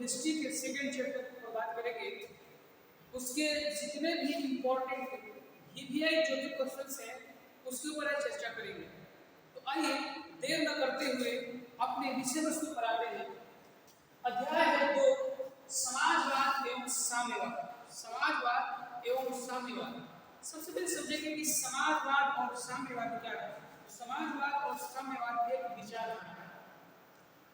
History के second chapter पर बात करेंगे। उसके जितने भी इम्पोर्टेंट ईवीआई जो भी क्वेश्चंस हैं उसके ऊपर आज चर्चा करेंगे। तो आइए देर न करते हुए अपने विषय वस्तु पर आते हैं। अध्याय है 2, समाजवाद एवं साम्यवाद। समाजवाद एवं साम्यवाद। सबसे पहले समझेंगे कि समाजवाद और साम्यवाद क्या है। समाजवाद और साम्यवाद एक विचारधारा है।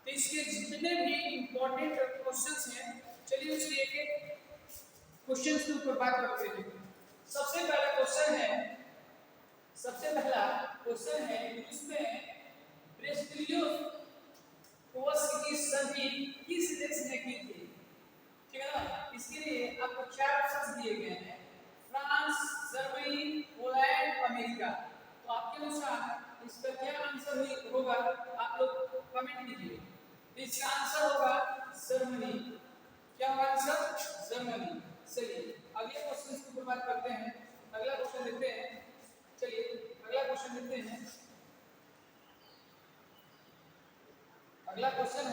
तो इसके जितने भी इम्पोर्टेंट क्वेश्चंस हैं, चलिए उसके एक एक क्वेश्चंस के ऊपर बात करते हैं। सबसे पहला क्वेश्चन है इसमें ब्रेस्टिलियोस की सदी किस देश ने की थी? ठीक है ना। इसके लिए आपको 4 ऑप्शन दिए गए हैं, फ्रांस, जर्मनी, पोलैंड, अमेरिका। तो आपके अनुसार इसका क्या आंसर होगा, आप लोग कमेंट कीजिए। इसका आंसर होगा जर्मनी। क्या होगा आंसर? जर्मनी। चलिए अगले क्वेश्चन की ऊपर बात करते हैं। अगला क्वेश्चन देखते हैं। चलिए अगला क्वेश्चन देखते हैं। अगला क्वेश्चन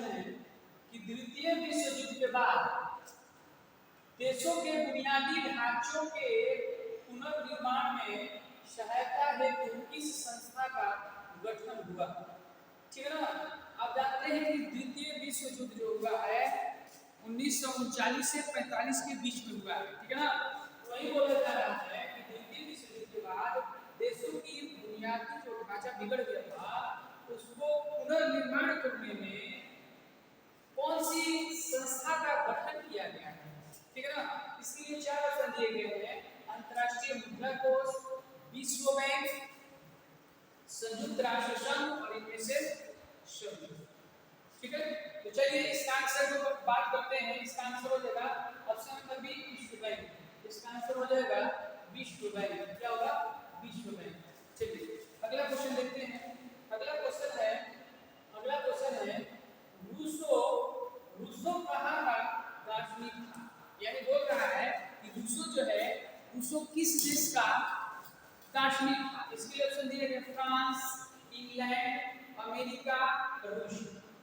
है कि द्वितीय विश्व युद्ध के बाद देशों के बुनियादी ढांचों के पुनर्निर्माण में सहायता हेतु किस संस्था का गठन हुआ? ठीक है ना। आप जानते हैं कि द्वितीय विश्व युद्ध जो हुआ है 1939 से 45 के बीच में हुआ है। ठीक है ना। वही बोला जा रहा है कि द्वितीय विश्व युद्ध के बाद देशों की बुनियादी जो ढांचा बिगड़ गया था उसको पुनर्निर्माण करने में कौन सी संस्था का गठन किया गया है? ठीक है ना। इसके लिए 4 ऑप्शन दिए गए हैं, अंतर्राष्ट्रीय मुद्रा कोष, विश्व बैंक, संयुक्त राष्ट्र संघ और इनमें से सभी। ठीक है। तो चलिए इसका आंसर को बात करते हैं। इसका आंसर हो जाएगा ऑप्शन नंबर बी, विश्व बैंक। इसका आंसर हो जाएगा विश्व बैंक। क्या होगा? विश्व बैंक। चलिए अगला क्वेश्चन देखते हैं। अगला क्वेश्चन है रूसो कहाँ का दार्शनिक था? यानी बोल रहा है कि रूसो जो है, रूसो किस देश का दार्शनिक था? इसके लिए ऑप्शन दिए गए, फ्रांस, इंग्लैंड, अमेरिका, रूस।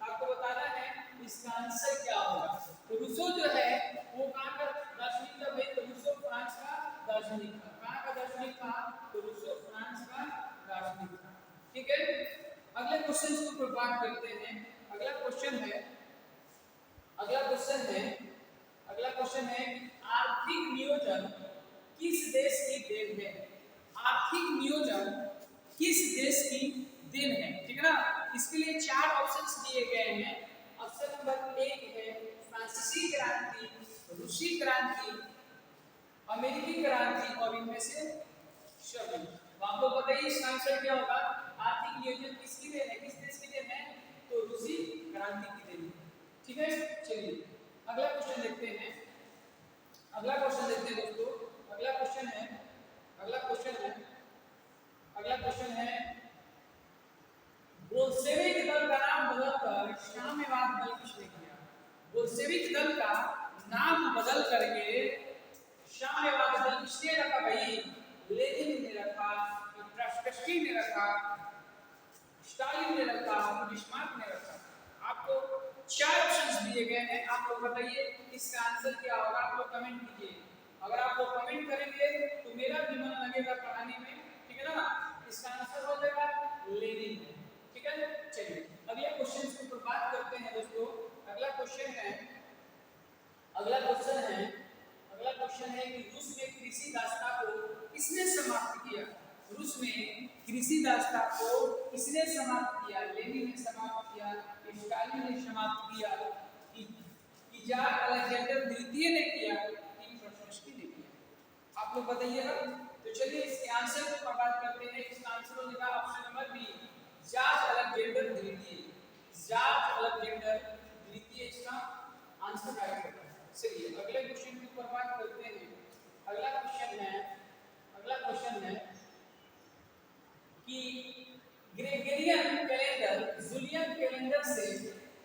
आपको बताना है इसका आंसर क्या होगा। तो रूसो जो है वो कहाँ का दार्शनिक था? भाई तो रूसो फ्रांस का दार्शनिक था। कहाँ का दार्शनिक था? तो रूसो फ्रांस का दार्शनिक था। ठीक है। अगले क्वेश्चन के ऊपर बात करते हैं। अगला क्वेश्चन है आर्थिक नियोजन किस देश की देन है? आर्थिक नियोजन किस देश की देन है? ठीक है ना। इसके लिए 4 ऑप्शंस दिए गए हैं। ऑप्शन नंबर 1 है फ्रांसीसी क्रांति, रूसी क्रांति, अमेरिकी क्रांति और इनमें से सभी। तो आपको बताइए इसका आंसर क्या होगा। आर्थिक नियोजन किसकी देन है, किस देश की देन है? तो रूसी क्रांति की देन है। ठीक है। चलिए अगला क्वेश्चन देखते हैं दोस्तों। अगला क्वेश्चन है बोल्शेविक दल का नाम बदलकर साम्यवाद दल किसने किया? बोल्शेविक दल का नाम बदल करके साम्यवाद दल किसने रखा? भाई लेनिन ने रखा, ट्रॉट्स्की ने रखा, स्टालिन ने रखा, बिस्मार्क ने रखा। आपको 4 ऑप्शंस दिए गए हैं। आप लोग बताइए इसका आंसर क्या होगा। आप लोग कमेंट कीजिए। अगर आप लोग कमेंट करेंगे तो मेरा भी मन लगेगा पढ़ाने में। ठीक है ना। इसका आंसर हो जाएगा लेनिन। ठीक है। चलिए अगले क्वेश्चन के ऊपर बात करते हैं दोस्तों। अगला क्वेश्चन है कि रूस में कृषि दासता को किसने समाप्त किया? रूस में कृषि दासता को किसने समाप्त किया? लेनिन ने समाप्त किया, स्टालिन ने समाप्त किया, जार अलेक्जेंडर द्वितीय ने किया, ट्रॉट्स्की ने किया? आप लोग बताइएगा। तो चलिए इसके आंसर को बात करते हैं। इसका आंसर हो जाएगा option number B, tsar Alexander द्वितीय। जार अलेक्जेंडर द्वितीय इसका आंसर राइट होगा। चलिए अगले क्वेश्चन की ऊपर बात करते हैं। अगला क्वेश्चन है कि ग्रेगोरियन कैलेंडर जूलियन कैलेंडर से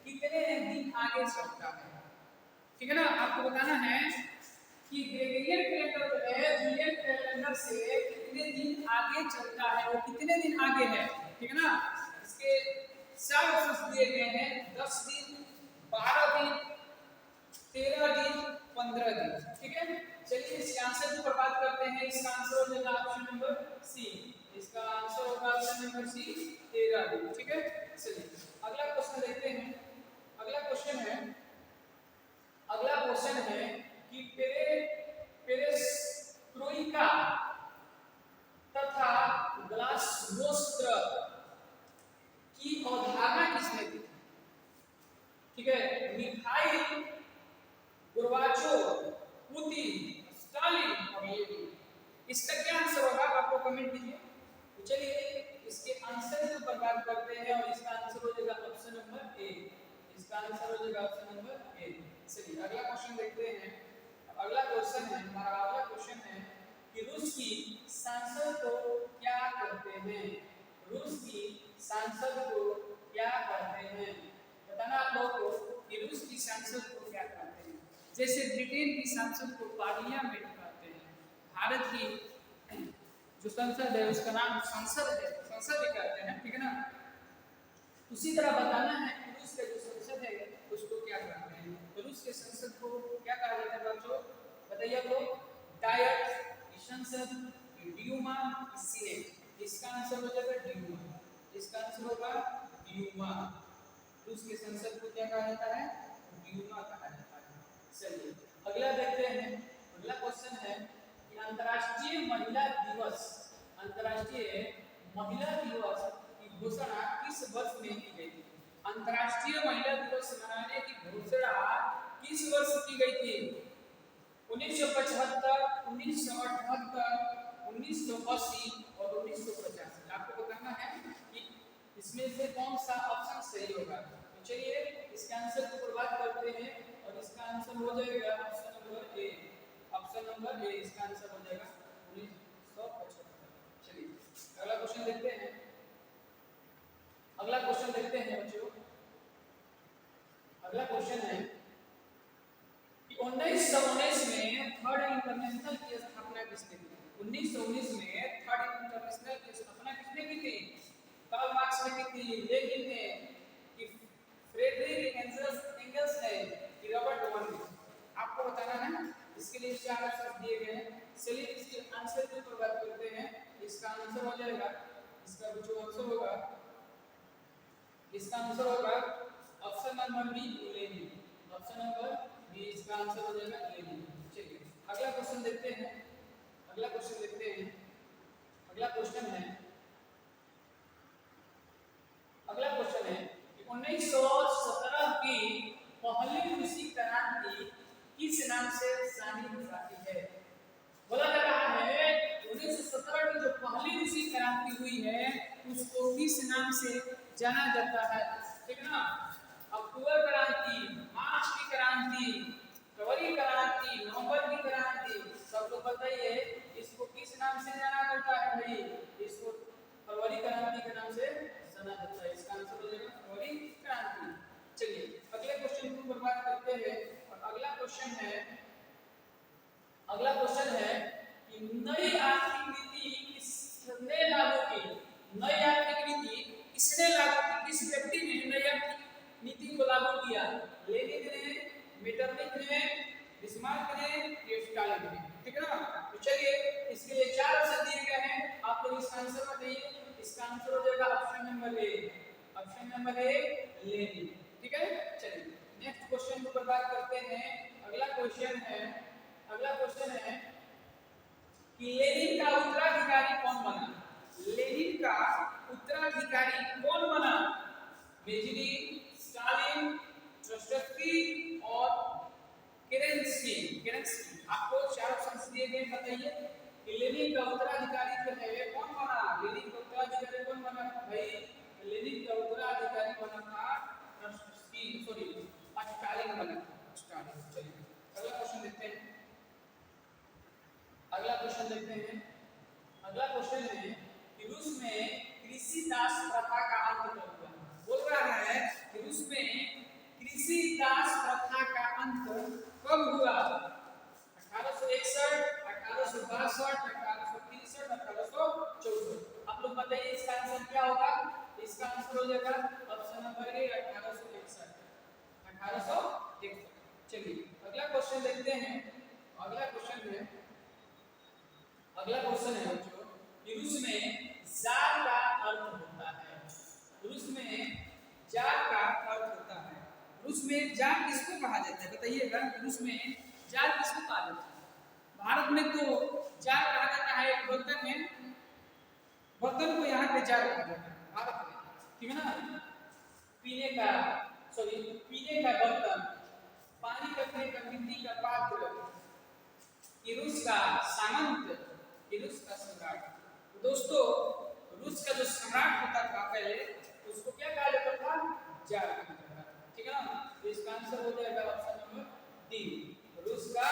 कितने दिन आगे चलता है? ठीक है ना। आपको बताना है कि ग्रेगोरियन कैलेंडर जो है जूलियन कैलेंडर से कितने दिन आगे चलता है, वो कितने दिन आगे है। ठीक है ना। इसके 4 ऑप्शन दिए गए हैं, 10 दिन, 12 दिन, 13 दिन, 15 दिन। ठीक है, चलिए इसके आंसर की बात करते हैं। इसका आंसर हो जाएगा ऑप्शन नंबर सी। इसका आंसर होगा ऑप्शन नंबर सी, 13 दिन। ठीक है, चलिए अगला क्वेश्चन देखते हैं। अगला क्वेश्चन है कि पेरेस्ट्रोइका तथा ग्लासनोस्त्र की अवधारणा किसने दी? ठीक है, मिखाइल गोर्बाचोव, पुतिन, स्टालिन और लेनिन। इसका क्या आंसर होगा आपको कमेंट कीजिए। तो चलिए इसके आंसर को बर्बाद करते हैं और इसका आंसर हो जाएगा ऑप्शन नंबर ए। इसका आंसर हो जाएगा ऑप्शन नंबर ए। चलिए अगला क्वेश्चन देखते हैं। अगला क्वेश्चन है हमारा अगला क्वेश्चन है कि रूस की सांसद को क्या कहते हैं? रूस की सांसद को क्या कहते हैं? बताना आप लोगों को कि रूस की सांसद को क्या कहते हैं। जैसे ब्रिटेन की सांसद को पार्लियामेंट कहते हैं, भारत की जो संसद है उसका नाम संसद है, संसद ही कहते हैं। ठीक है ना, उसी तरह बताना है कि रूस का जो संसद है उसको क्या कहते हैं। तो रूस के संसद को क्या कहा जाता है बच्चों, बताइए तो। डायट, संसद, ड्यूमा, सीनेट। इसका आंसर हो जाएगा ड्यूमा। इसका आंसर होगा ड्यूमा। रूस के संसद को क्या कहा जाता है? ड्यूमा कहा जाता है। चलिए अगला देखते हैं। अगला क्वेश्चन है कि अंतर्राष्ट्रीय महिला दिवस, अंतर्राष्ट्रीय महिला दिवस की घोषणा किस वर्ष में की गई थी? अंतर्राष्ट्रीय महिला दिवस मनाने की घोषणा किस वर्ष की गई थी? 1975, 1978, 1980 और 1985। आपको बताना है कि इसमें से कौन सा ऑप्शन सही होगा। तो चलिए इसके आंसर को बर्बाद करते हैं और इसका आंसर हो जाएगा option number A. Option number A इसका आंसर हो जाएगा 1975। चलिए अगला क्वेश्चन देखते हैं। अगला क्वेश्चन देखते हैं बच्चों। अगला क्वेश्चन है कि 1919 में थर्ड इंटरनेशनल की स्थापना किसने की? 1919 में थर्ड इंटरनेशनल की स्थापना किसने की थी? कार्ल मार्क्स ने की थी, लेनिन ने, कि फ्रेडरिक एंगल्स ने, कि रॉबर्ट ओवन ने। आपको बताना है। इसके लिए चार ऑप्शन दिए गए हैं। चलिए इसके आंसर की बात करते हैं। इसका आंसर हो जाएगा, इसका जो आंसर होगा, इसका आंसर होगा option number B, Lenin. Option number B इसका आंसर हो जाएगा लेनिन। चलिए अगला क्वेश्चन देखते हैं। अगला क्वेश्चन देखते हैं। अगला क्वेश्चन है अगला क्वेश्चन है कि 1917 की पहली रूसी क्रांति किस नाम से जानी जाती है? बोला जा रहा है 1917 की जो पहली रूसी क्रांति हुई है उसको किस नाम से जाना जाता है? ठीक है ना, अक्टूबर क्रांति, मार्च की क्रांति, फरवरी क्रांति, नवंबर की क्रांति, सब लोग बताइए इसको किस नाम से जाना जाता है? भाई इसको फरवरी क्रांति के नाम से जाना जाता है। इसका आंसर हो जाएगा फरवरी क्रांति। चलिए अगले क्वेश्चन को बर्बाद करते हैं और अगला क्वेश्चन है कि नई आर्थिक नीति किसने लागू की? नई आर्थिक नीति किसने लागू की? किस व्यक्ति ने नई आर्थिक नीति को लागू किया? लेनिन ने, मेटरनिक ने, बिस्मार्क ने, स्टालिन ने। ठीक है ना, तो चलिए इसके लिए चार ऑप्शन दिए गए हैं। आप लोग इसका आंसर बताइए। इसका आंसर हो जाएगा option number A. Option number A Lenin. ठीक है, चलिए नेक्स्ट क्वेश्चन को बर्बाद करते हैं। अगला क्वेश्चन है कि लेनिन का उत्तराधिकारी कौन बना? लेनिन का उत्तराधिकारी कौन बना? मेजरीन, स्टालिन, ट्रोत्स्की और केरेंस्की। आपको चार ऑप्शन दिए गए, बताइए कि लेनिन का उत्तराधिकारी जो है कौन बना? लेनिन का उत्तराधिकारी कौन बना भाई? लेनिन का उत्तराधिकारी बना था ट्रोत्स्की, सॉरी स्टालिन बना था, स्टालिन। चलिए अगला क्वेश्चन देखते हैं। अगला क्वेश्चन है कि रूस में कृषि दास प्रथा का अंत कब हुआ? बोल रहा है कि रूस में कृषि दास प्रथा का अंत कब हुआ? 1861, 1862, 1863, 1864। आप लोग बताइए इसका आंसर क्या होगा? इसका आंसर हो जाएगा ऑप्शन ऑप्शन नंबर ए 1861। 1861। चलिए अगला क्वेश्चन देखते हैं। अगला क्वेश्चन है बच्चों कि रूस में जार का अर्थ होता है। रूस में जार का अर्थ होता है। रूस में जार किसको कहा जाता है बताइएगा। रूस में जार किसको कहा जाता है? भारत में तो जार कहा जाता है एक बर्तन है, बर्तन को यहाँ पे जार कहा जाता है भारत में, ठीक है ना। पीने का बर्तन, पानी रखने का मिट्टी का पात्र, रूस का सामंत, रूस का सम्राट। दोस्तों रूस का जो सम्राट होता था पहले उसको क्या कहा जाता था? जार कहा जाता था, ठीक है ना। तो इसका आंसर हो जाएगा ऑप्शन नंबर डी, रूस का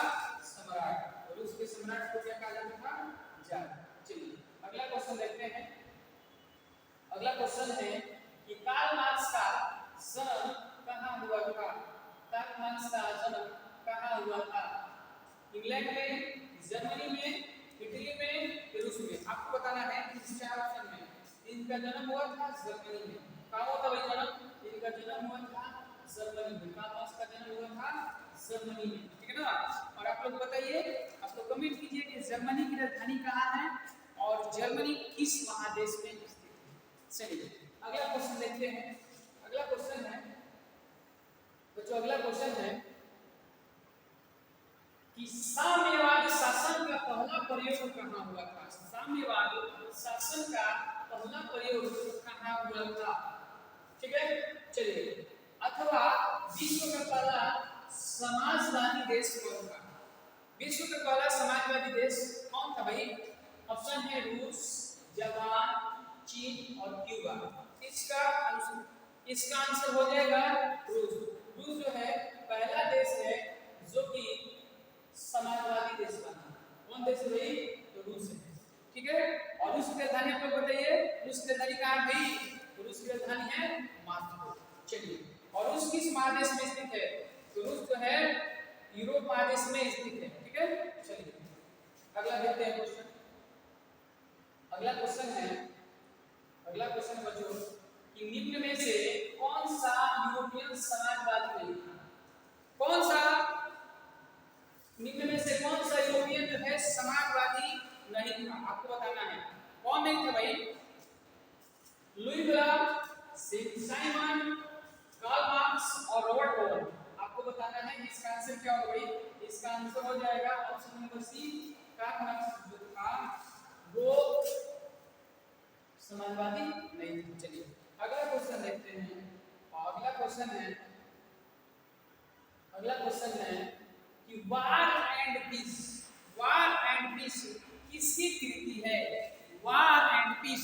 सम्राट। रूस के सम्राट को क्या कहा जाता था? जार। चलिए अगला क्वेश्चन देखते हैं। अगला क्वेश्चन है कि कार्ल मार्क्स का जन्म कहाँ हुआ था? कार्ल मार्क्स का जन्म कहाँ हुआ था? इंग्लैंड में, जर्मनी में, इटली में, रूस में? आपको बताना है इस चार ऑप्शन में। इनका जन्म हुआ था जर्मनी में। कहाँ हुआ था भाई जन्म? इनका जन्म हुआ था जर्मनी में। कार्ल मार्क्स का जन्म हुआ था जर्मनी में, ठीक है ना। और आप लोग बताइए, आप लोग कमेंट कीजिए कि जर्मनी की राजधानी कहाँ है और जर्मनी किस महादेश में स्थित है। चलिए अगला क्वेश्चन देखते हैं। अगला क्वेश्चन है बच्चों, अगला क्वेश्चन है कि साम्यवाद शासन का पहला प्रयोग कहाँ हुआ था? साम्यवाद शासन का पहला प्रयोग कहाँ हुआ था? ठीक है। चलिए अथवा विश्व का पहला समाजवादी देश कौन था? विश्व का पहला समाजवादी देश कौन था भाई? ऑप्शन है रूस, जापान, चीन और क्यूबा। इसका आंसर हो जाएगा रूस। रूस जो है पहला देश है जो कि समाजवादी देश बना। कौन देश है भाई? तो रूस है, ठीक है। और रूस की राजधानी आप लोग बताइए, रूस की राजधानी कहाँ है भाई? तो रूस की राजधानी है मॉस्को। चलिए और रूस किस महादेश में स्थित है? तो रूस जो है यूरोप महादेश में स्थित है, ठीक है। चलिए अगला देखते हैं क्वेश्चन। अगला क्वेश्चन बच्चों कि निम्न में से कौन सा यूरोपियन समाजवादी नहीं था? कौन सा निम्न में से कौन सा यूरोपियन जो है समाजवादी नहीं था? आपको बताना है कौन नहीं था भाई। Louis Blanc, Saint Simon, Karl Marx और रॉबर्ट ओवन। आपको बताना है इसका आंसर क्या होगा भाई। इसका आंसर हो जाएगा option number C, Karl Marx जो था वो समाजवादी नहीं था। चलिए अगला क्वेश्चन देखते हैं। और अगला क्वेश्चन है कि वार एंड पीस किसकी कृति है? वार एंड पीस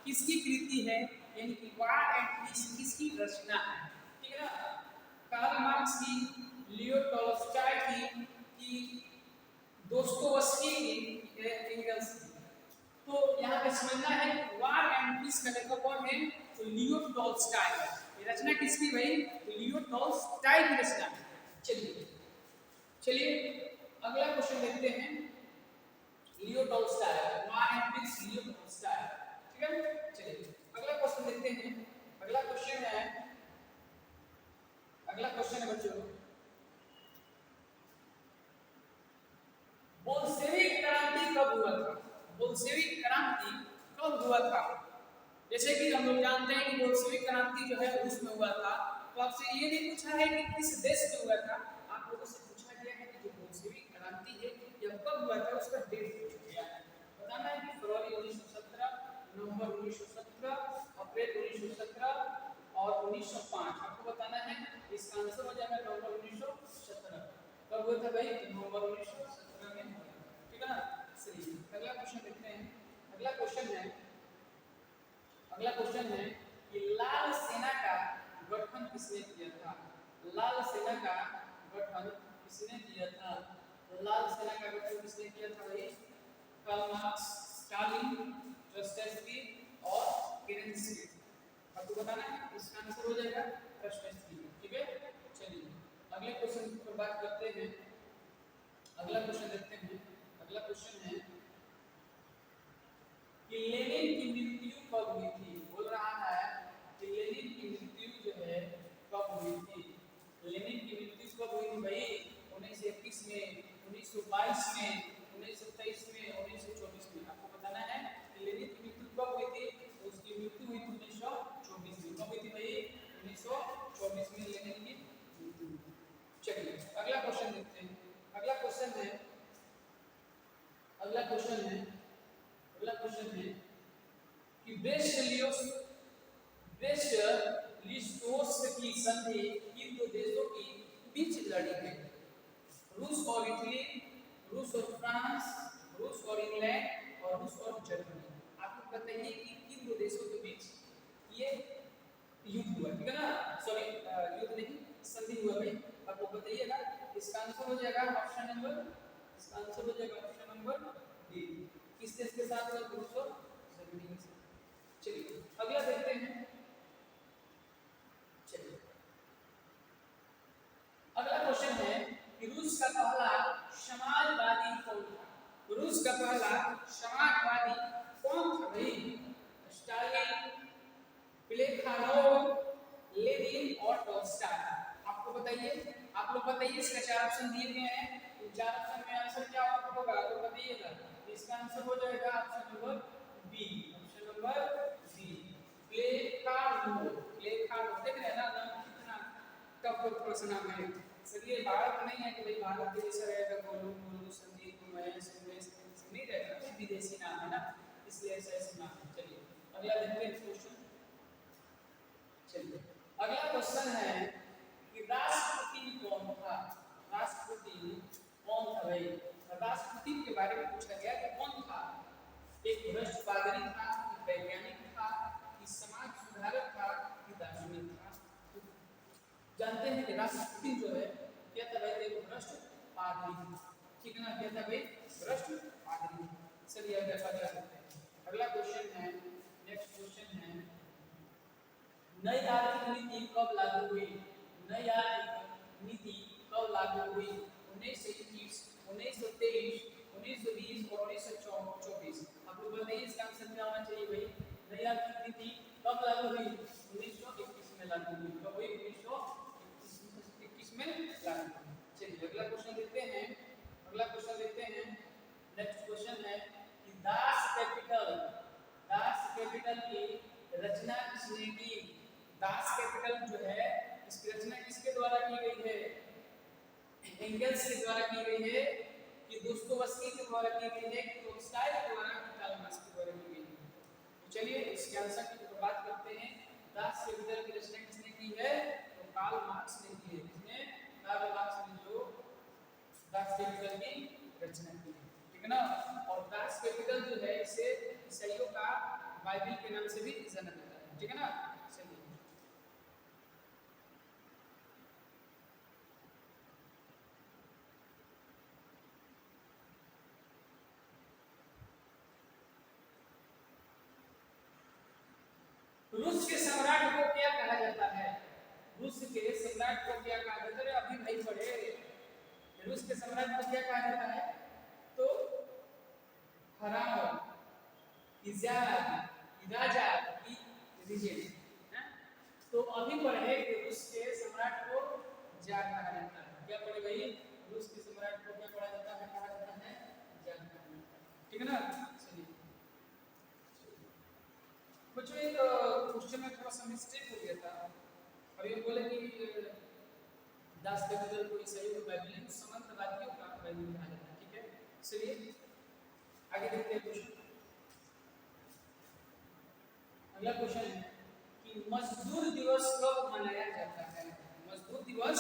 किसकी कृति है? यानी कि वार एंड पीस किसकी रचना है? ठीक है ना। कार्ल मार्क्स की, लियो टॉल्स्टॉय की दोस्तोयेव्स्की की, एंगल्स की। तो यहाँ पे समझना है वार एंड पीस का लेखक कौन है? तो लियो टॉल्स्टॉय है। ये रचना किसकी भाई? तो लियो टॉल्स्टॉय की रचना है। चलिए अगला क्वेश्चन देखते हैं। Leo Tolstoy, War and Peace, Leo Tolstoy, ठीक है। चलिए अगला क्वेश्चन देखते हैं। अगला क्वेश्चन है बच्चों, बोल्शेविक क्रांति कब हुआ था? बोल्शेविक क्रांति कब हुआ था? जैसे कि हम लोग जानते हैं कि बोल्शेविक क्रांति जो है रूस में हुआ था। तो आपसे ये नहीं पूछा है कि किस देश में हुआ था, आप लोगों से पूछा गया है कि जो बोल्शेविक क्रांति है यह कब हुआ था, उसका डेट पूछा गया है। बताना है कि फरवरी 1917, नवंबर 1917, अप्रैल 1917 और 1905। आपको बताना है। इसका आंसर हो जाएगा नवंबर 1917। कब हुआ था भाई? नवंबर 1917 में हुआ, ठीक है ना। चलिए अगला क्वेश्चन देखते हैं। अगला क्वेश्चन है कि लाल सेना का गठन किसने किया था? लाल सेना का गठन किसने किया था? लाल सेना का गठन किसने किया था भाई? कार्ल मार्क्स, स्टालिन, ट्रोत्स्की और केरेंस्की। आपको बताना है। इसका आंसर हो जाएगा ट्रोत्स्की, ठीक है। चलिए अगले क्वेश्चन पर बात करते हैं। अगला क्वेश्चन देखते हैं। अगला क्वेश्चन है कि लेनिन की मृत्यु कब हुई थी? बोल रहा है कि लेनिन की मृत्यु जो ब्रेस्ट लिस्टोस की संधि इन दो देशों के बीच लड़ी गई। रूस और इटली, रूस और फ्रांस, रूस और इंग्लैंड और रूस और जर्मनी। आपको बताइए कि किन दो देशों के बीच ये युद्ध हुआ, ठीक है ना? सॉरी, युद्ध नहीं, संधि हुआ भाई। आपको बताइए ना, इसका आंसर हो जाएगा ऑप्शन नंबर डी। किस देश के साथ हुआ? रूस और जर्मनी के साथ। चलिए अगला देखते हैं। चलिए अगला क्वेश्चन है कि रूस का पहला समाजवादी कौन था? रूस का पहला समाजवादी कौन था भाई? स्टालिन, प्लेखानोव, लेनिन और टॉलस्टॉय। आपको बताइए, आप लोग बताइए। इसका 4 ऑप्शन दिए गए हैं, इन 4 ऑप्शन में आंसर क्या होगा तो बताइएगा। इसका आंसर हो जाएगा ऑप्शन नंबर बी। प्लेखानोव। देख रहे हैं ना, नाम कितना टफ प्रश्न है। चलिए भारत नहीं है कि भाई भारत के जैसा रहेगा, गोलू गोलू संदीप महेश उमेश नहीं रहेगा, विदेशी नाम है ना, इसलिए ऐसा नाम है। चलिए अगला देखते हैं क्वेश्चन। चलिए अगला क्वेश्चन है कि राष्ट्रपति कौन था? राष्ट्रपति कौन था भाई? राष्ट्रपति के बारे में पूछा गया कि कौन था? एक भ्रष्ट पादरी था, एक वैज्ञानिक था, एक समाज सुधारक था, एक दार्शनिक था। जानते हैं कि राष्ट्रपति जो है क्या था भाई? एक भ्रष्ट पादरी, ठीक है ना? क्या था भाई? भ्रष्ट पादरी। चलिए अगला देखते हैं। अगला क्वेश्चन है, नेक्स्ट क्वेश्चन है, नई आर्थिक नीति कब लागू हुई? नई आर्थिक नीति कब लागू हुई? 1921, 1923, 1920 और 1924। आप लोग बताइए इसका आंसर क्या होना चाहिए भाई? नई आर्थिक नीति कब लागू हुई? 1921 में लागू हुई। कब हुई? 1921 में लागू हुई। चलिए अगला क्वेश्चन देखते हैं। नेक्स्ट क्वेश्चन है कि दास कैपिटल की रचना किसने की? दास कैपिटल जो है, इसकी रचना किसके द्वारा की गई है? एंगल्स के द्वारा की गई है कि दोस्तोवस्की के द्वारा की गई है कि टॉलस्टॉय के द्वारा, कार्ल मार्क्स के द्वारा की गई है? तो चलिए इसके आंसर की बात करते हैं। दास कैपिटल की रचना किसने की है? तो कार्ल मार्क्स ने की है। किसने? कार्ल मार्क्स ने जो दास कैपिटल की रचना की है, ठीक है ना? और दास कैपिटल जो है इसे ईसाइयों का बाइबल के नाम से भी जाना जाता है, ठीक है ना? चलिए रूस के सम्राट को क्या कहा जाता है? रूस के सम्राट को क्या कहा जाता है? अभी भाई पढ़े। रूस के सम्राट को क्या कहा जाता है? तो हराम, इजाद, इराजा, रीजेंट। तो अभी पढ़े कि रूस के सम्राट को जार कहा जाता है। क्या पढ़े भाई? रूस के सम्राट को क्या कहा जाता है? जार कहा जाता है, ठीक है ना? चलिए कुछ एक क्वेश्चन में थोड़ा सा मिस्टेक हो गया था। अभी हम बोले कि दास कैपिटल को ईसाइयों के बाइबल समांतरवादियों का बाइबल कहा जाता है, ठीक है? चलिए आगे देखते हैं क्वेश्चन। अगला क्वेश्चन है कि मजदूर दिवस कब मनाया जाता है? मजदूर दिवस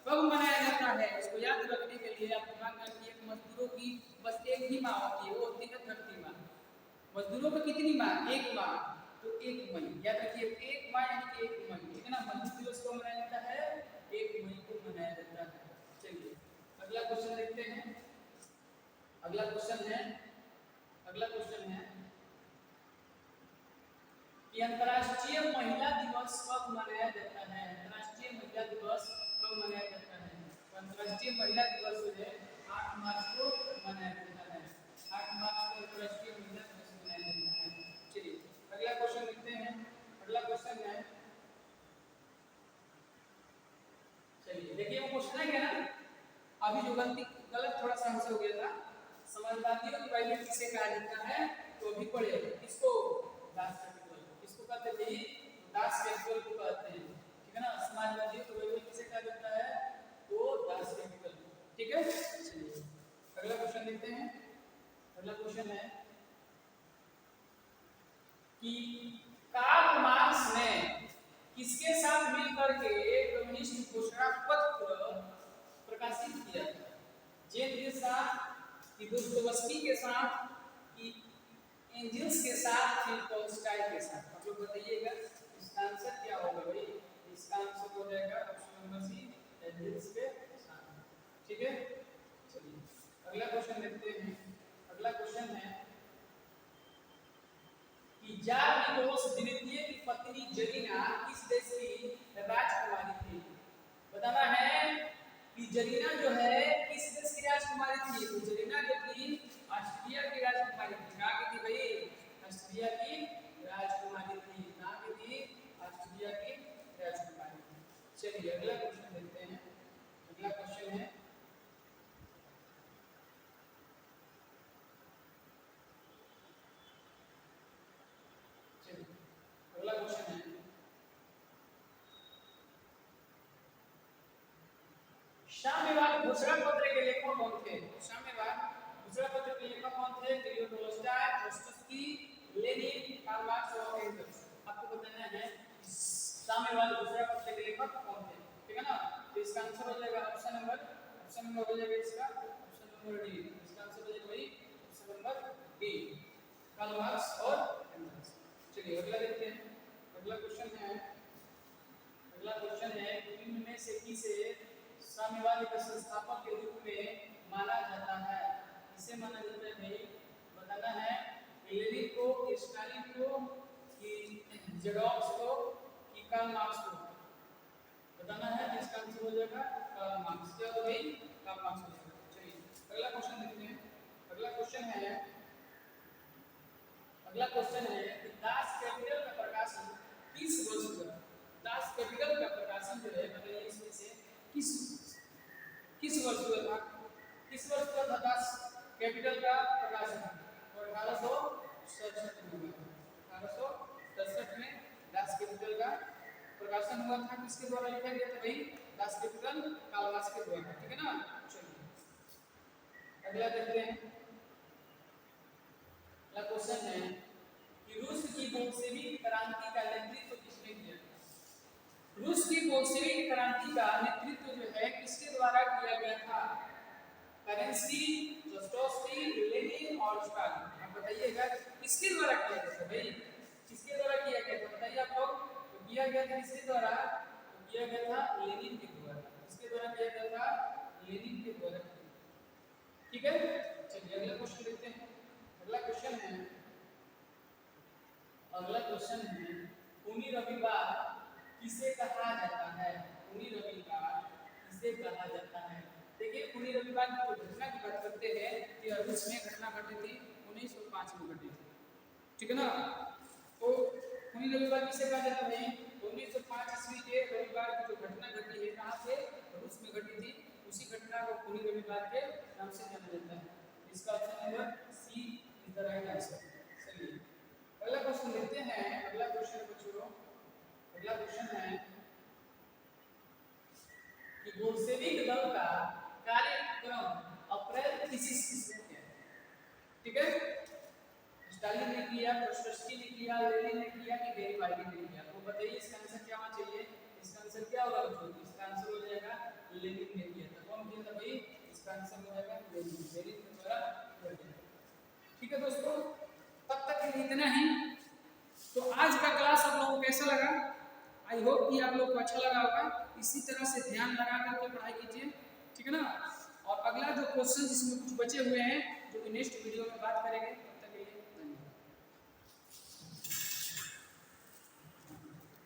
कब मनाया जाता है? इसको याद रखने के लिए आप दिमाग में रखिए कि मजदूरों की बस एक ही माह होती है, वो होती है धरती माह। मजदूरों की कितनी माह? एक माह। तो 1 मई, याद रखिए 1 माह यानी कि 1 मई, ठीक है ना? मजदूर दिवस कब मनाया जाता है? 1 मई को मनाया जाता है। चलिए अगला क्वेश्चन देखते हैं। अगला क्वेश्चन है कि अंतर्राष्ट्रीय महिला दिवस कब मनाया जाता है? अंतर्राष्ट्रीय महिला दिवस कब मनाया जाता है? तो अंतर्राष्ट्रीय महिला दिवस जो है 8 मार्च को मनाया जाता है। 8 मार्च को अंतर्राष्ट्रीय महिला दिवस मनाया जाता है। चलिए अगला क्वेश्चन देखते हैं। अगला क्वेश्चन है, चलिए देखिए वो क्वेश्चन है क्या ना, अभी जो गलत थोड़ा सा आंसर हो गया था। समाजवादियों की बाइबल किसे कहा जाता है? तो अभी पढ़े किसको? Das Kapital. किसको कहते हैं? दास कैपिटल को कहते हैं, ठीक है ना? समाजवादियों की बाइबल किसे कहा जाता है? तो दास कैपिटल, ठीक है? चलिए अगला क्वेश्चन देखते हैं। अगला क्वेश्चन है कि कि कार्ल मार्क्स ने किसके साथ मिलकर के कम्युनिस्ट घोषणा पत्र प्रकाशित किया था? जेन के साथ, कि दोस्तोवस्की के साथ, कि एंजल्स के साथ, फिर टॉल्स्टॉय के साथ? आप लोग बताइएगा इसका आंसर क्या होगा भाई? इसका आंसर हो जाएगा ऑप्शन नंबर सी, एंजल्स के साथ। ठीक है, चलिए अगला क्वेश्चन देखते हैं। अगला क्वेश्चन है कि जार निकोलस द्वितीय की पत्नी जरीना किस देश की राजकुमारी थी? बताना है कि जरीना जो है किस देश की राजकुमारी थी? तो जरीना जो थी ऑस्ट्रिया की राजकुमारी थी। कहाँ की थी भाई? ऑस्ट्रिया की राजकुमारी थी। कहाँ की थी? ऑस्ट्रिया की राजकुमारी थी। चलिए अगला क्वेश्चन देखते हैं। अगला क्वेश्चन है अगला क्वेश्चन है साम्यवाद घोषणा पत्र के लेखक कौन थे? साम्यवाद घोषणा पत्र के लेखक कौन थे? Leo Tolstoy, Dostoevsky, Lenin, Karl Marx और एंगल्स। आपको बताना है साम्यवाद घोषणा पत्र के लेखक कौन थे। ठीक है ना? तो इसका आंसर हो जाएगा ऑप्शन नंबर हो जाएगा इसका ऑप्शन नंबर डी। इसका आंसर हो जाएगा भाई option number D, Karl Marx और एंगल्स। चलिए अगला देखते हैं। अगला क्वेश्चन है निम्न में से किसे साम्यवाद के संस्थापक के रूप में माना जाता है? इसे माना जाता है भाई, बताना है लेनिन को, स्टालिन को, कि जेडॉक्स को, कि कार्ल मार्क्स को? बताना है। इसका आंसर हो जाएगा कार्ल मार्क्स। क्या होगा भाई? कार्ल मार्क्स हो जाएगा। चलिए अगला क्वेश्चन देखते हैं। अगला क्वेश्चन है कि दास कैपिटल का प्रकाशन किस वर्ष हुआ? दास कैपिटल का प्रकाशन जो है बताइए इसमें से किस वर्ष हुआ था? किस वर्ष हुआ था दास कैपिटल का प्रकाशन? और 1867 में हुआ था। 1867 में दास कैपिटल का प्रकाशन हुआ था। किसके द्वारा लिखा गया था भाई? दास कैपिटल कार्ल मार्क्स के द्वारा। ठीक है ना? चलिए अगला देखते हैं। अगला क्वेश्चन है कि रूस की बोल्शेविक क्रांति का नेतृत्व किसने किया? रूस की बोल्शेविक क्रांति का नेतृत्व जो है किसके द्वारा किया गया था? करेंस्की, दोस्तोयस्की, लेनिन और स्टालिन। आप बताइएगा किसके द्वारा किया गया था भाई? किसके द्वारा किया गया था बताइए आप लोग। तो किया गया था किसके द्वारा? तो किया गया था लेनिन के द्वारा। किसके द्वारा किया गया था? लेनिन के द्वारा। ठीक है, चलिए अगला क्वेश्चन देखते हैं। अगला क्वेश्चन है खूनी रविवार किसे कहा जाता है? खूनी रविवार किसे कहा जाता है? देखिए खूनी रविवार की घटना की बात करते हैं कि रूस में घटना घटी थी 1905 में घटी थी। ठीक है ना? तो खूनी रविवार किसे कहा जाता है? 1905 ईस्वी के रविवार की जो घटना घटी है कहाँ पे? रूस में घटी थी। उसी घटना को खूनी रविवार के नाम से जाना जाता है। इसका option number C is the right answer. चलिए अगला क्वेश्चन देखते हैं। अगला क्वेश्चन बच्चों, अगला क्वेश्चन है कि बोल्शेविक दल का कार्यक्रम अप्रैल किस ईस्वी में किया? ठीक है, स्टालिन ने किया, दोस्तोयस्की ने किया, लेनिन ने किया, कि गेरिबाल्डी ने किया? तो बताइए इसका आंसर क्या होना चाहिए? इसका आंसर क्या होगा बच्चों? इसका आंसर हो जाएगा लेनिन ने किया था। कौन किया था भाई? इसका आंसर हो जाएगा लेनिन के द्वारा किया गया। ठीक है दोस्तों, तब तक इतना ही। तो आज का क्लास आप लोगों को कैसा लगा? आई होप कि आप लोग को अच्छा लगा होगा। इसी तरह से ध्यान लगा करके पढ़ाई कीजिए। ठीक है ना? और अगला जो क्वेश्चन जिसमें कुछ बचे हुए हैं जो कि नेक्स्ट वीडियो में बात करेंगे।